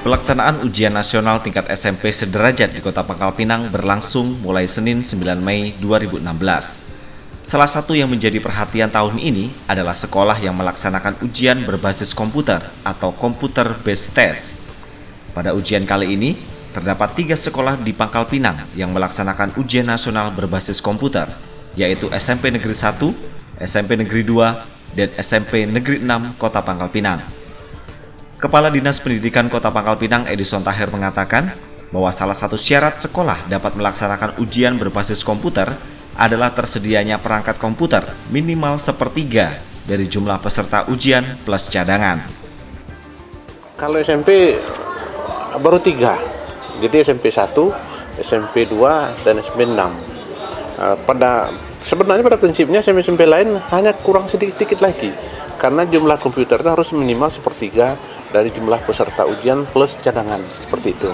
Pelaksanaan ujian nasional tingkat SMP sederajat di Kota Pangkal Pinang berlangsung mulai Senin 9 Mei 2016. Salah satu yang menjadi perhatian tahun ini adalah sekolah yang melaksanakan ujian berbasis komputer atau Computer Based Test. Pada ujian kali ini, terdapat 3 sekolah di Pangkal Pinang yang melaksanakan ujian nasional berbasis komputer, yaitu SMP Negeri 1, SMP Negeri 2, dan SMP Negeri 6 Kota Pangkal Pinang. Kepala Dinas Pendidikan Kota Pangkal Pinang Edison Taher mengatakan bahwa salah satu syarat sekolah dapat melaksanakan ujian berbasis komputer adalah tersedianya perangkat komputer minimal sepertiga dari jumlah peserta ujian plus cadangan. Kalau SMP baru 3, jadi SMP 1, SMP 2, dan SMP 6. Sebenarnya pada prinsipnya SMP lain hanya kurang sedikit lagi, karena jumlah komputer itu harus minimal sepertiga dari jumlah peserta ujian plus cadangan, seperti itu.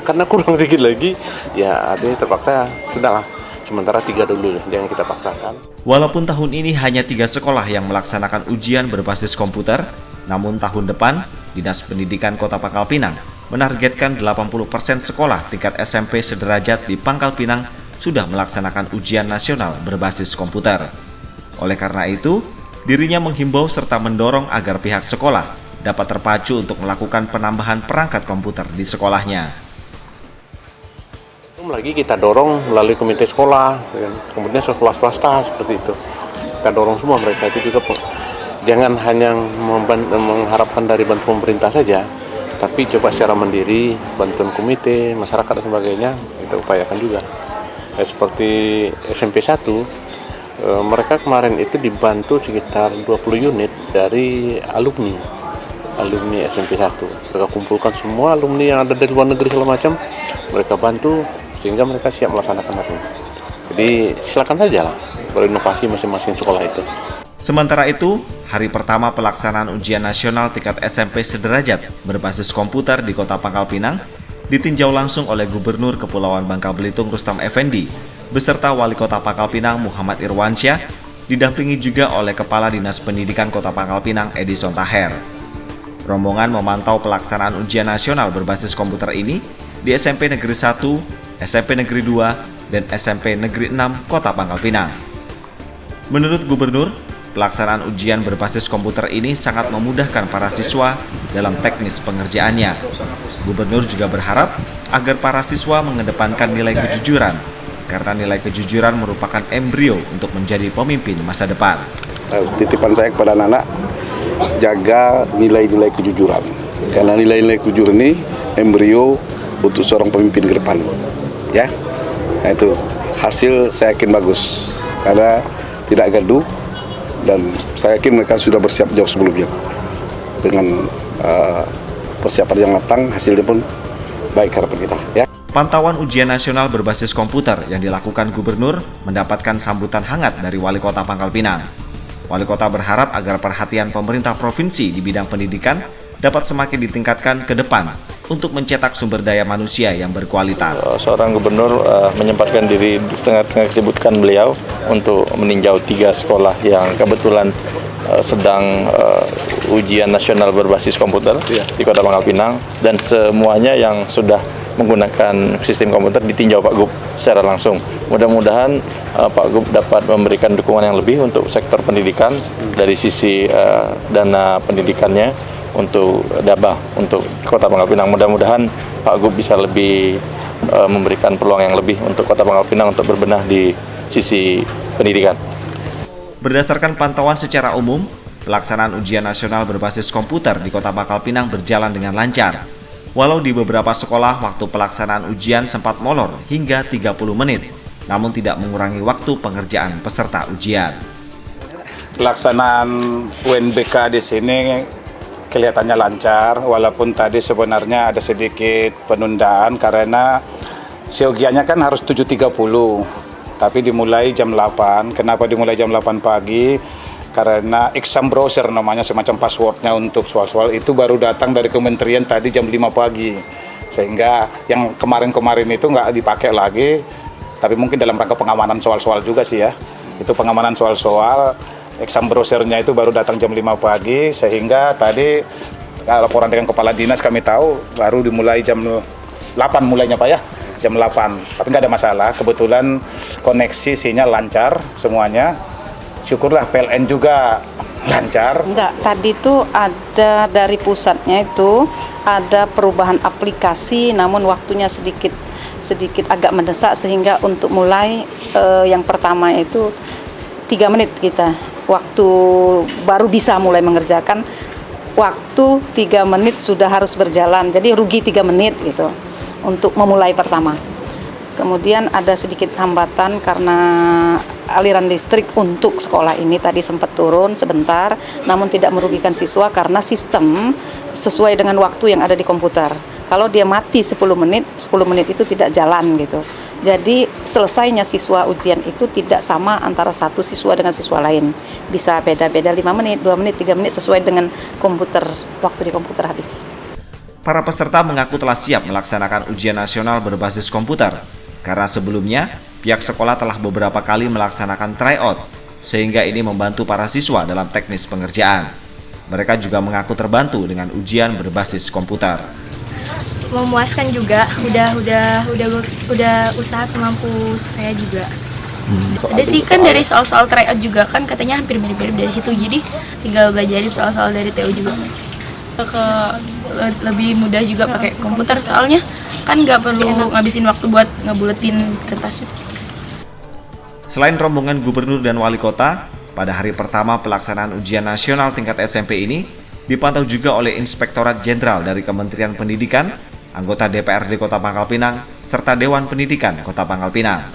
Karena kurang sedikit lagi, ya artinya terpaksa sudahlah, sementara 3 dulu yang kita paksakan. Walaupun tahun ini hanya 3 sekolah yang melaksanakan ujian berbasis komputer, namun tahun depan Dinas Pendidikan Kota Pangkal Pinang menargetkan 80% sekolah tingkat SMP sederajat di Pangkal Pinang sudah melaksanakan ujian nasional berbasis komputer. Oleh karena itu, dirinya menghimbau serta mendorong agar pihak sekolah dapat terpacu untuk melakukan penambahan perangkat komputer di sekolahnya. Lagi kita dorong melalui komite sekolah, kemudian sekolah swasta seperti itu. Kita dorong semua mereka itu juga, jangan hanya mengharapkan dari bantuan pemerintah saja, tapi coba secara mandiri, bantuan komite, masyarakat dan sebagainya, kita upayakan juga. Seperti SMP 1, mereka kemarin itu dibantu sekitar 20 unit dari alumni SMP 1. Mereka kumpulkan semua alumni yang ada dari luar negeri segala macam, mereka bantu sehingga mereka siap melaksanakan hari ini. Jadi silakan saja lah berinovasi masing-masing sekolah itu. Sementara itu, hari pertama pelaksanaan ujian nasional tingkat SMP sederajat berbasis komputer di Kota Pangkal Pinang ditinjau langsung oleh Gubernur Kepulauan Bangka Belitung Rustam Effendi beserta Wali Kota Pangkal Pinang Muhammad Irwansyah, didampingi juga oleh Kepala Dinas Pendidikan Kota Pangkal Pinang Edison Taher. Rombongan memantau pelaksanaan ujian nasional berbasis komputer ini di SMP Negeri 1, SMP Negeri 2, dan SMP Negeri 6 Kota Pangkal Pinang. Menurut Gubernur, pelaksanaan ujian berbasis komputer ini sangat memudahkan para siswa dalam teknis pengerjaannya. Gubernur juga berharap agar para siswa mengedepankan nilai kejujuran, karena nilai kejujuran merupakan embrio untuk menjadi pemimpin masa depan. Titipan saya kepada anak-anak, jaga nilai-nilai kejujuran, karena nilai-nilai kejujuran ini embrio untuk seorang pemimpin ke depan, ya. Nah, itu hasil saya yakin bagus karena tidak gaduh, dan saya yakin mereka sudah bersiap jauh sebelumnya dengan persiapan yang matang. Hasilnya pun baik harapan kita, ya. Pantauan ujian nasional berbasis komputer yang dilakukan Gubernur mendapatkan sambutan hangat dari Wali Kota Pangkal Pinang. Wali Kota berharap agar perhatian pemerintah provinsi di bidang pendidikan dapat semakin ditingkatkan ke depan untuk mencetak sumber daya manusia yang berkualitas. Seorang gubernur menyempatkan diri di setengah-tengah kesibukan beliau untuk meninjau 3 sekolah yang kebetulan sedang ujian nasional berbasis komputer di Kota Pangkal Pinang, dan semuanya yang sudah menggunakan sistem komputer ditinjau Pak Gub secara langsung. Mudah-mudahan Pak Gub dapat memberikan dukungan yang lebih untuk sektor pendidikan dari sisi dana pendidikannya untuk Dabah, untuk Kota Pangkal Pinang. Mudah-mudahan Pak Gub bisa lebih memberikan peluang yang lebih untuk Kota Pangkal Pinang untuk berbenah di sisi pendidikan. Berdasarkan pantauan secara umum, pelaksanaan ujian nasional berbasis komputer di Kota Pangkal Pinang berjalan dengan lancar. Walau di beberapa sekolah waktu pelaksanaan ujian sempat molor hingga 30 menit, namun tidak mengurangi waktu pengerjaan peserta ujian. Pelaksanaan UNBK di sini kelihatannya lancar, walaupun tadi sebenarnya ada sedikit penundaan karena siogianya kan harus 7.30, tapi dimulai jam 8. Kenapa dimulai jam 8 pagi? Karena exam browser namanya, semacam passwordnya untuk soal-soal itu baru datang dari kementerian tadi jam 5 pagi. Sehingga yang kemarin-kemarin itu nggak dipakai lagi, tapi mungkin dalam rangka pengamanan soal-soal juga sih ya. Itu pengamanan soal-soal, exam browsernya itu baru datang jam 5 pagi, sehingga tadi laporan dengan kepala dinas kami tahu baru dimulai jam 8 mulainya Pak ya, jam 8. Tapi nggak ada masalah, kebetulan koneksi sinyal lancar semuanya. Syukurlah PLN juga lancar. Enggak, tadi itu ada dari pusatnya itu ada perubahan aplikasi, namun waktunya sedikit agak mendesak sehingga untuk mulai yang pertama itu 3 menit kita waktu baru bisa mulai mengerjakan. Waktu 3 menit sudah harus berjalan, jadi rugi 3 menit gitu untuk memulai pertama. Kemudian ada sedikit hambatan karena aliran listrik untuk sekolah ini tadi sempat turun sebentar, namun tidak merugikan siswa karena sistem sesuai dengan waktu yang ada di komputer. Kalau dia mati 10 menit itu tidak jalan gitu. Jadi selesainya siswa ujian itu tidak sama antara satu siswa dengan siswa lain. Bisa beda-beda 5 menit, 2 menit, 3 menit sesuai dengan komputer, waktu di komputer habis. Para peserta mengaku telah siap melaksanakan ujian nasional berbasis komputer, karena sebelumnya pihak sekolah telah beberapa kali melaksanakan tryout, sehingga ini membantu para siswa dalam teknis pengerjaan. Mereka juga mengaku terbantu dengan ujian berbasis komputer. Memuaskan juga, udah usaha semampu saya juga. Ada sih kan dari soal-soal tryout juga kan katanya hampir mirip-mirip dari situ, jadi tinggal belajarin soal-soal dari TU juga. Lebih mudah juga pakai komputer soalnya kan nggak perlu ngabisin waktu buat ngebuletin kertasnya. Selain rombongan gubernur dan wali kota, pada hari pertama pelaksanaan ujian nasional tingkat SMP ini dipantau juga oleh Inspektorat Jenderal dari Kementerian Pendidikan, anggota DPRD Kota Pangkal Pinang, serta Dewan Pendidikan Kota Pangkal Pinang.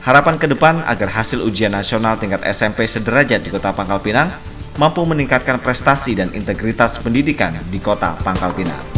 Harapan ke depan agar hasil ujian nasional tingkat SMP sederajat di Kota Pangkal Pinang mampu meningkatkan prestasi dan integritas pendidikan di Kota Pangkal Pinang.